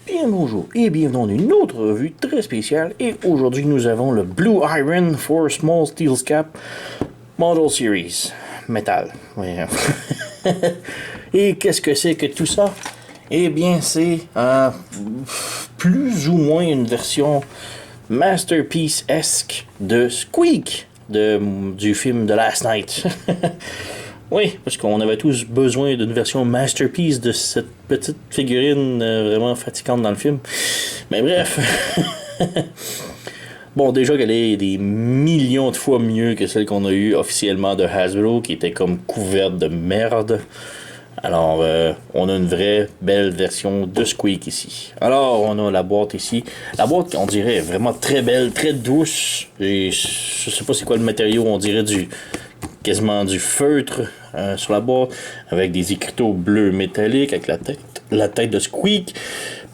Bien bonjour et bienvenue dans une autre revue très spéciale et aujourd'hui nous avons le Blue Iron for Small Steel Cap Model Series Metal. Ouais. Et qu'est-ce que c'est que tout ça? Eh bien c'est plus ou moins une version Masterpiece-esque de Squeak du film The Last Night. Oui, parce qu'on avait tous besoin d'une version masterpiece de cette petite figurine vraiment fatigante dans le film. Mais bref. Bon, déjà qu'elle est des millions de fois mieux que celle qu'on a eue officiellement de Hasbro, qui était comme couverte de merde. Alors, on a une vraie belle version de Squeak ici. Alors, on a la boîte ici. La boîte, on dirait, est vraiment très belle, très douce. Et je sais pas c'est quoi le matériau, on dirait quasiment du feutre sur la boîte, avec des écriteaux bleus métalliques, avec la tête de Squeak,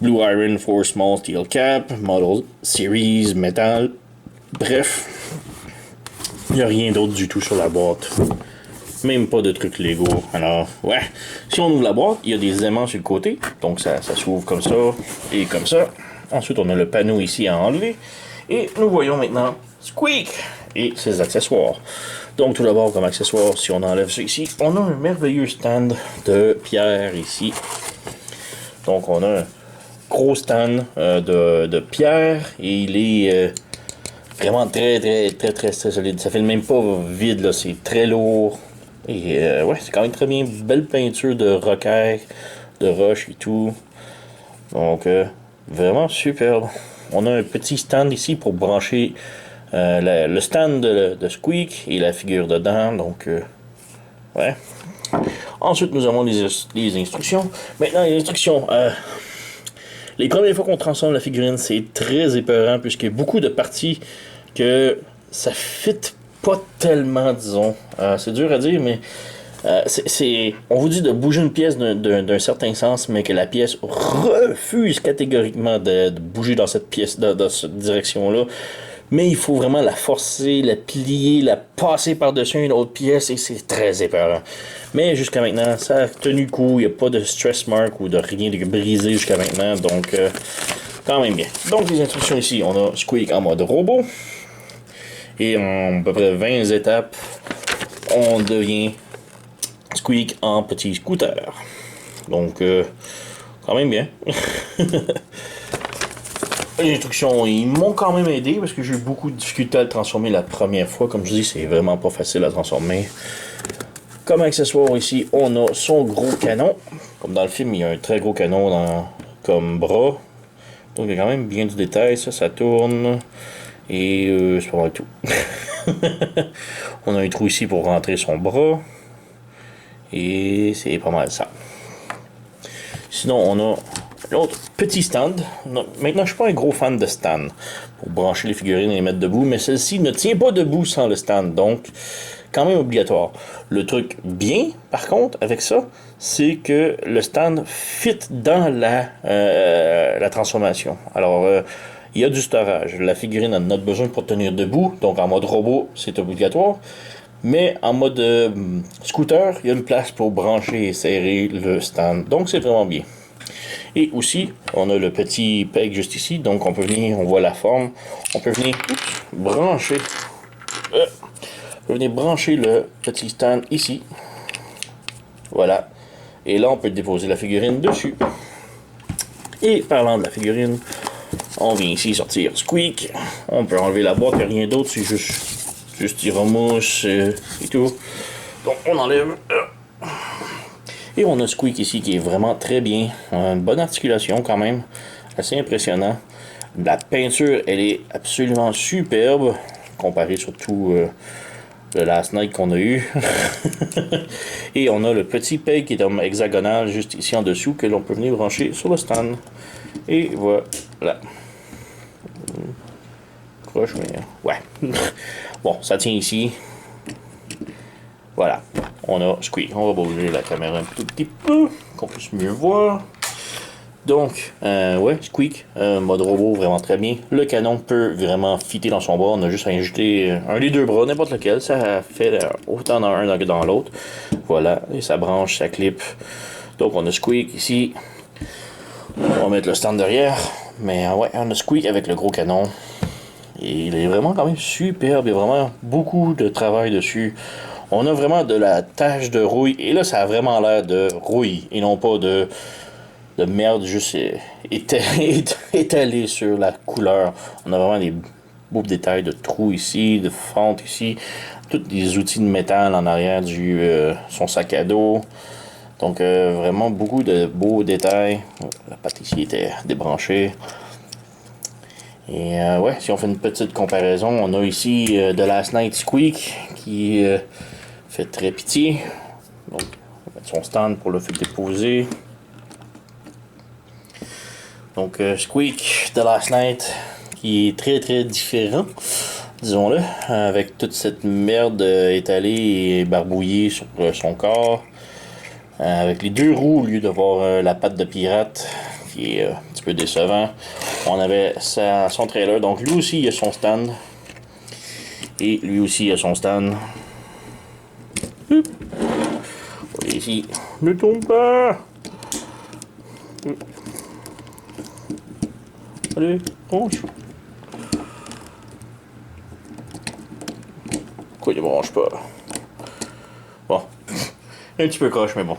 Blue Iron for Small Steel Cap, Model Series Metal. Bref, il n'y a rien d'autre du tout sur la boîte. Même pas de trucs Lego. Alors, ouais. Si on ouvre la boîte, il y a des aimants sur le côté. Donc, ça s'ouvre comme ça et comme ça. Ensuite, on a le panneau ici à enlever. Et nous voyons maintenant Squeak et ses accessoires. Donc, tout d'abord, comme accessoire, si on enlève ça ici, on a un merveilleux stand de pierre ici. Donc, on a un gros stand de pierre et il est vraiment très solide. Ça fait même pas vide, là. C'est très lourd. Et ouais, c'est quand même très bien. Belle peinture de rocaille, de roche et tout. Donc, vraiment superbe. On a un petit stand ici pour brancher le stand de Squeak et la figure dedans. Donc, ouais. Ensuite, nous avons les instructions. Maintenant, les instructions. Les premières fois qu'on transforme la figurine, c'est très épeurant puisqu'il y a beaucoup de parties que ça fit pas tellement, disons. C'est dur à dire, mais on vous dit de bouger une pièce d'un certain sens, mais que la pièce refuse catégoriquement de bouger dans cette pièce, dans cette direction-là. Mais il faut vraiment la forcer, la plier, la passer par-dessus une autre pièce, et c'est très épeurant. Mais jusqu'à maintenant, ça a tenu le coup, il n'y a pas de stress mark ou de rien de brisé jusqu'à maintenant, donc quand même bien. Donc les instructions ici, on a Squeak en mode robot. Et en à peu près 20 étapes, on devient Squeak en petit scooter. Donc, quand même bien. Les instructions, ils m'ont quand même aidé parce que j'ai eu beaucoup de difficultés à le transformer la première fois. Comme je dis, c'est vraiment pas facile à transformer. Comme accessoire ici, on a son gros canon. Comme dans le film, il y a un très gros canon comme bras. Donc, il y a quand même bien du détail. Ça tourne. Et c'est pas mal tout. On a un trou ici pour rentrer son bras. Et c'est pas mal ça. Sinon, on a l'autre petit stand. Maintenant, je suis pas un gros fan de stand pour brancher les figurines et les mettre debout, mais celle-ci ne tient pas debout sans le stand, donc quand même obligatoire. Le truc bien, par contre, avec ça, c'est que le stand fit dans la transformation. Alors, il y a du storage. La figurine en a besoin pour tenir debout, donc en mode robot, c'est obligatoire. Mais en mode scooter, il y a une place pour brancher et serrer le stand. Donc c'est vraiment bien. Et aussi, on a le petit peg juste ici. Donc on peut venir, on voit la forme. On peut venir brancher. On peut venir brancher le petit stand ici. Voilà. Et là, on peut déposer la figurine dessus. Et parlant de la figurine, on vient ici sortir Squeak. On peut enlever la boîte, il n'y a rien d'autre, c'est juste du remousse et tout. Donc on enlève. Et on a Squeak ici qui est vraiment très bien. Une bonne articulation quand même. Assez impressionnant. La peinture, elle est absolument superbe. Comparée surtout le Last Night qu'on a eu. Et on a le petit peg qui est en hexagonal juste ici en dessous que l'on peut venir brancher sur le stand. Et voilà. Croche, mais ouais. Bon, ça tient ici. Voilà. On a Squeak. On va bouger la caméra un tout petit peu, qu'on puisse mieux voir. Donc, ouais, Squeak, mode robot, vraiment très bien. Le canon peut vraiment fitter dans son bras. On a juste à ajouter un des deux bras, n'importe lequel. Ça fait autant dans un que dans l'autre. Voilà. Et ça branche, ça clip. Donc, on a Squeak ici. On va mettre le stand derrière. Mais ouais, on a Squeak avec le gros canon. Et il est vraiment quand même superbe. Il y a vraiment beaucoup de travail dessus. On a vraiment de la tache de rouille. Et là, ça a vraiment l'air de rouille. Et non pas de merde juste étalée sur la couleur. On a vraiment des beaux détails de trous ici, de fente ici. Tous des outils de métal en arrière du son sac à dos. Donc vraiment beaucoup de beaux détails. La patte ici était débranchée. Et ouais, si on fait une petite comparaison, on a ici The Last Night Squeak qui fait très pitié. Donc on va mettre son stand pour le faire déposer. Donc Squeak The Last Night qui est très très différent, disons-le, avec toute cette merde étalée et barbouillée sur son corps. Avec les deux roues au lieu d'avoir la patte de pirate qui est un petit peu décevant. On avait son trailer, donc lui aussi il a son stand. Et lui aussi il a son stand. Ici, ne tombe pas! Allez, branche. Pourquoi il ne branche pas? Bon. Un petit peu croche, mais bon.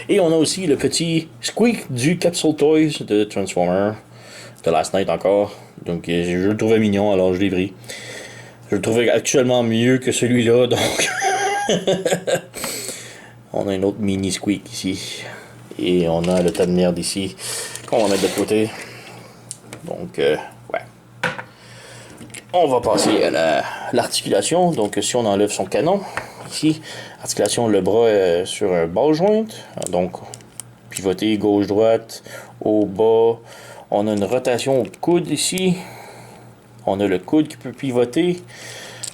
Et on a aussi le petit Squeak du Capsule Toys de Transformer. De Last Night encore. Donc je le trouvais mignon, alors je l'ai pris. Je le trouvais actuellement mieux que celui-là, donc... On a un autre mini Squeak ici. Et on a le tas de merde ici qu'on va mettre de côté. Donc, ouais. On va passer à l'articulation. Donc, si on enlève son canon, ici, articulation, le bras sur un ball joint. Donc, pivoter gauche-droite, au bas. On a une rotation au coude ici. On a le coude qui peut pivoter.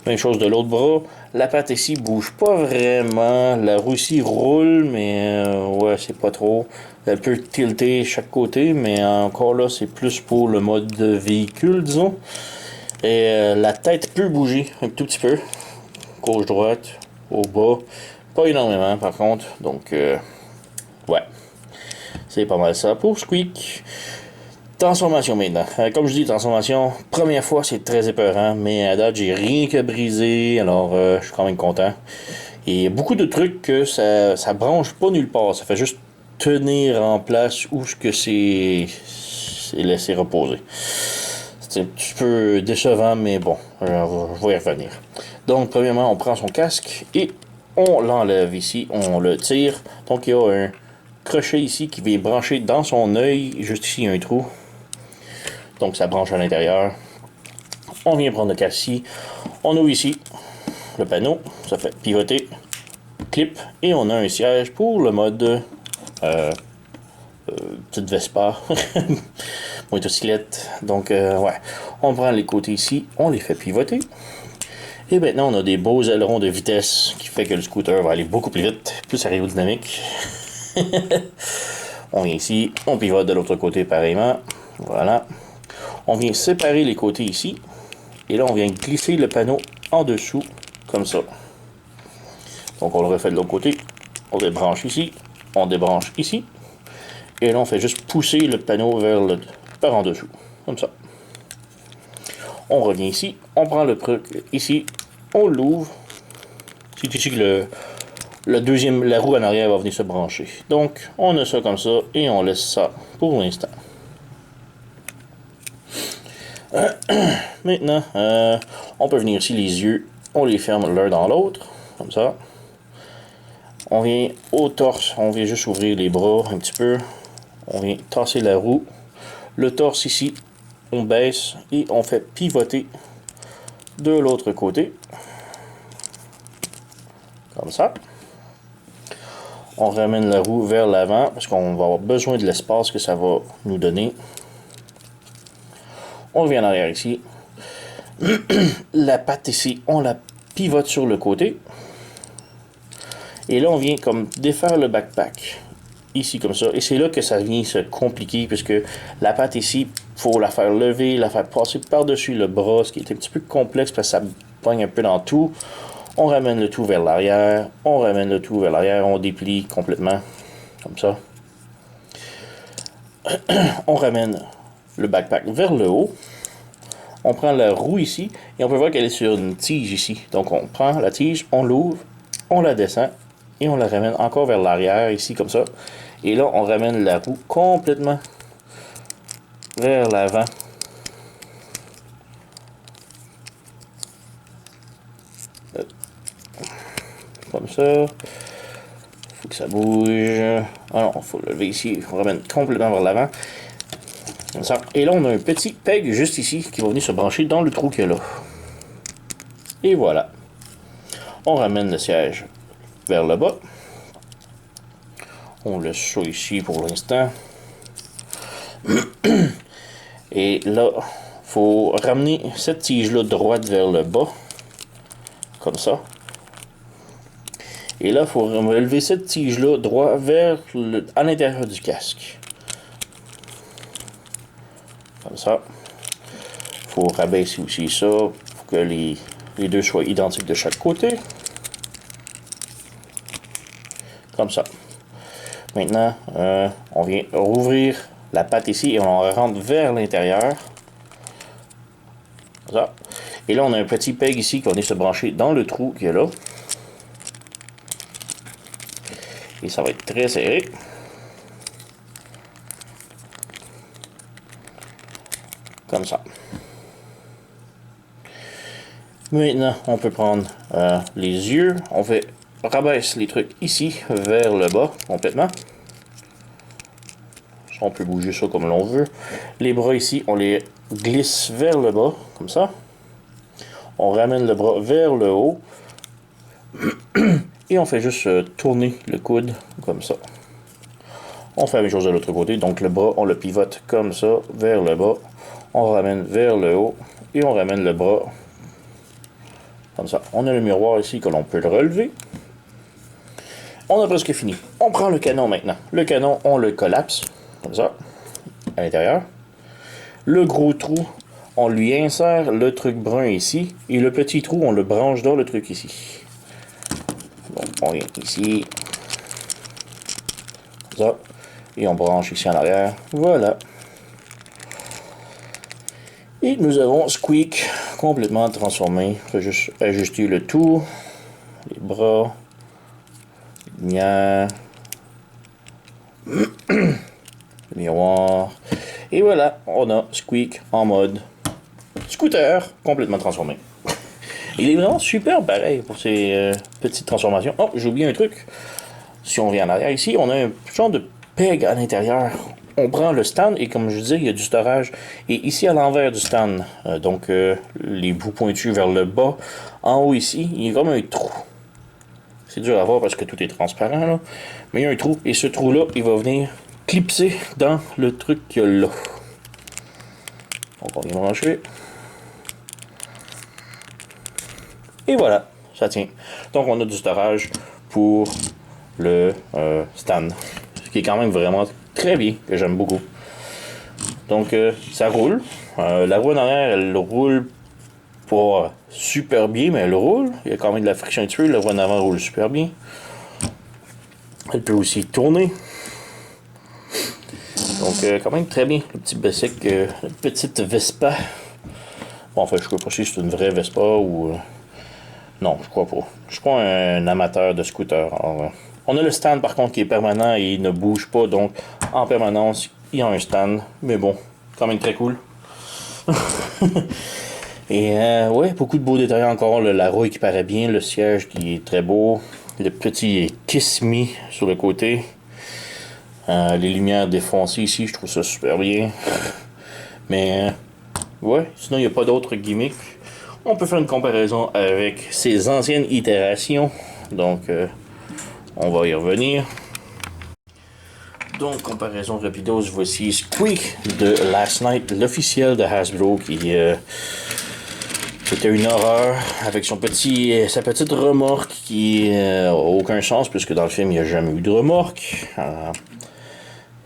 Même chose de l'autre bras. La patte ici bouge pas vraiment. La roue ici roule, mais ouais, c'est pas trop. Elle peut tilter chaque côté, mais encore là, c'est plus pour le mode de véhicule, disons. Et la tête peut bouger un tout petit peu. Gauche-droite, au bas. Pas énormément, par contre. Donc, ouais. C'est pas mal ça pour Squeak. Transformation maintenant. Comme je dis, transformation, première fois c'est très épeurant, mais à date j'ai rien que brisé, alors je suis quand même content. Et beaucoup de trucs que ça branche pas nulle part, ça fait juste tenir en place où ce que c'est laissé reposer. C'est un petit peu décevant, mais bon, je vais y revenir. Donc premièrement on prend son casque et on l'enlève ici, on le tire. Donc il y a un crochet ici qui vient brancher dans son œil, juste ici il y a un trou. Donc ça branche à l'intérieur. On vient prendre le casque ici. On ouvre ici le panneau. Ça fait pivoter, clip. Et on a un siège pour le mode petite Vespa. Motocyclette. Donc ouais. On prend les côtés ici. On les fait pivoter. Et maintenant on a des beaux ailerons de vitesse qui fait que le scooter va aller beaucoup plus vite. Plus aérodynamique. On vient ici. On pivote de l'autre côté pareillement. Voilà. On vient séparer les côtés ici. Et là, on vient glisser le panneau en dessous, comme ça. Donc, on le refait de l'autre côté. On débranche ici. On débranche ici. Et là, on fait juste pousser le panneau par en dessous. Comme ça. On revient ici. On prend le truc ici. On l'ouvre. C'est ici que la roue en arrière va venir se brancher. Donc, on a ça comme ça. Et on laisse ça pour l'instant. Maintenant, on peut venir ici, les yeux, on les ferme l'un dans l'autre, comme ça. On vient au torse, on vient juste ouvrir les bras un petit peu. On vient tasser la roue. Le torse ici, on baisse et on fait pivoter de l'autre côté. Comme ça. On ramène la roue vers l'avant parce qu'on va avoir besoin de l'espace que ça va nous donner. On revient en arrière ici. La patte ici, on la pivote sur le côté. Et là, on vient comme défaire le backpack. Ici, comme ça. Et c'est là que ça vient se compliquer, puisque la patte ici, il faut la faire lever, la faire passer par-dessus le bras, ce qui est un petit peu complexe, parce que ça pogne un peu dans tout. On ramène le tout vers l'arrière. On ramène le tout vers l'arrière. On déplie complètement. Comme ça. On ramène le backpack vers le haut. On prend la roue ici et on peut voir qu'elle est sur une tige ici. Donc on prend la tige, on l'ouvre, on la descend et on la ramène encore vers l'arrière ici comme ça. Et là on ramène la roue complètement vers l'avant. Comme ça. Faut que ça bouge. Ah non, faut le lever ici. On ramène complètement vers l'avant. Comme ça. Et là, on a un petit peg juste ici qui va venir se brancher dans le trou qu'il y a là. Et voilà. On ramène le siège vers le bas. On laisse ça ici pour l'instant. Et là, faut ramener cette tige-là droite vers le bas. Comme ça. Et là, il faut relever cette tige-là droit à l'intérieur du casque. Comme ça. Il faut rabaisser aussi ça pour que les deux soient identiques de chaque côté. Comme ça. Maintenant, on vient rouvrir la patte ici et on rentre vers l'intérieur. Comme ça. Et là, on a un petit peg ici qu'on est se brancher dans le trou qu'il y a là. Et ça va être très serré. Comme ça. Maintenant, on peut prendre les yeux. On fait rabaisse les trucs ici vers le bas complètement. On peut bouger ça comme l'on veut. Les bras ici, on les glisse vers le bas, comme ça. On ramène le bras vers le haut. Et on fait juste tourner le coude, comme ça. On fait la même chose de l'autre côté. Donc le bras, on le pivote comme ça, vers le bas. On ramène vers le haut. Et on ramène le bras, comme ça. On a le miroir ici que l'on peut le relever. On a presque fini. On prend le canon maintenant. Le canon, on le collapse, comme ça, à l'intérieur. Le gros trou, on lui insère le truc brun ici. Et le petit trou, on le branche dans le truc ici. Donc, on vient ici. Comme ça. Et on branche ici en arrière. Voilà. Et nous avons Squeak complètement transformé. Il faut juste ajuster le tout. Les bras. Les lumières. Le miroir. Et voilà, on a Squeak en mode scooter complètement transformé. Il est vraiment super pareil pour ces petites transformations. Oh, j'ai oublié un truc. Si on vient en arrière ici, on a un genre de peg à l'intérieur. On prend le stand et comme je disais, il y a du storage. Et ici à l'envers du stand, les bouts pointus vers le bas, en haut ici, il y a comme un trou. C'est dur à voir parce que tout est transparent là. Mais il y a un trou et ce trou-là, il va venir clipser dans le truc qu'il y a là. Donc on vient brancher. Et voilà, ça tient. Donc on a du storage pour le stand. Ce qui est quand même vraiment très bien, que j'aime beaucoup. Donc ça roule. La roue en arrière, elle roule pas super bien, mais elle roule. Il y a quand même de la friction dessus. La roue en avant roule super bien. Elle peut aussi tourner. Donc quand même très bien. Le petit bicycle, la petite Vespa. Bon, en fait, je ne sais pas si c'est une vraie Vespa ou... non, je crois pas. Je suis pas un amateur de scooter. Alors, on a le stand par contre qui est permanent et il ne bouge pas. Donc en permanence, il y a un stand. Mais bon, quand même très cool. Et ouais, beaucoup de beaux détails encore. La roue qui paraît bien, le siège qui est très beau. Le petit Kiss Me sur le côté. Les lumières défoncées ici, je trouve ça super bien. Mais ouais, sinon il n'y a pas d'autres gimmicks. On peut faire une comparaison avec ses anciennes itérations. Donc on va y revenir. Donc comparaison rapidos, voici Squeak de Last Night, l'officiel de Hasbro qui c'était une horreur avec sa petite remorque qui n'a aucun sens puisque dans le film il n'y a jamais eu de remorque.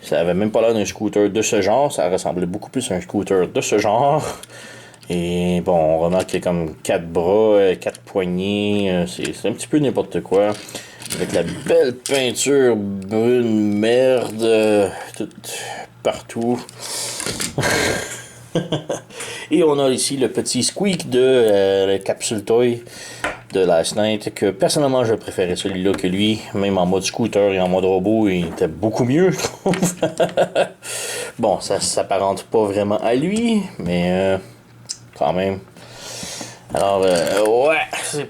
Ça avait même pas l'air d'un scooter de ce genre, ça ressemblait beaucoup plus à un scooter de ce genre. Et bon, on remarque qu'il y a comme 4 bras, 4 poignées, c'est un petit peu n'importe quoi. Avec la belle peinture brune merde tout partout. Et on a ici le petit squeak de la capsule toy de Last Night, que personnellement je préférais celui-là que lui, même en mode scooter et en mode robot, il était beaucoup mieux, je trouve. Bon, ça s'apparente pas vraiment à lui, mais quand même. Alors, ouais, c'est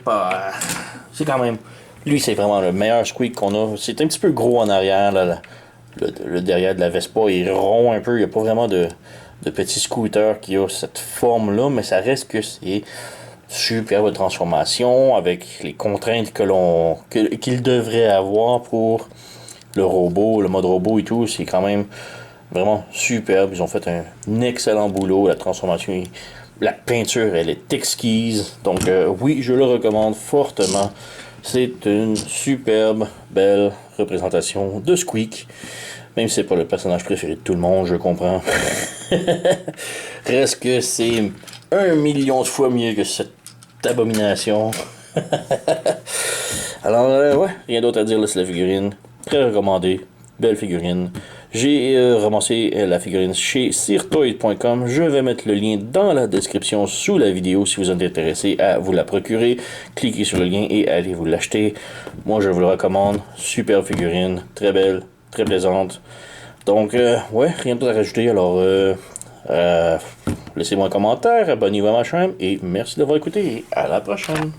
quand même. Lui, c'est vraiment le meilleur squeak qu'on a. C'est un petit peu gros en arrière, là, le derrière de la Vespa, il est rond un peu, il n'y a pas vraiment de petit scooter qui a cette forme-là, mais ça reste que c'est superbe transformation avec les contraintes qu'il devrait avoir pour le robot, le mode robot et tout. C'est quand même vraiment superbe. Ils ont fait un excellent boulot. La transformation, la peinture, elle est exquise. Donc oui, je le recommande fortement. C'est une superbe, belle représentation de Squeak. Même si c'est pas le personnage préféré de tout le monde, je comprends. Reste que c'est 1 million de fois mieux que cette abomination. Alors, ouais, rien d'autre à dire là, c'est la figurine. Très recommandée. Belle figurine. J'ai ramassé la figurine chez sirtoy.com. Je vais mettre le lien dans la description sous la vidéo si vous êtes intéressé à vous la procurer. Cliquez sur le lien et allez vous l'acheter. Moi, je vous le recommande. Super figurine. Très belle. Très plaisante. Donc, ouais, rien d'autre à rajouter. Alors, laissez-moi un commentaire, abonnez-vous à ma chaîne et merci d'avoir écouté et à la prochaine.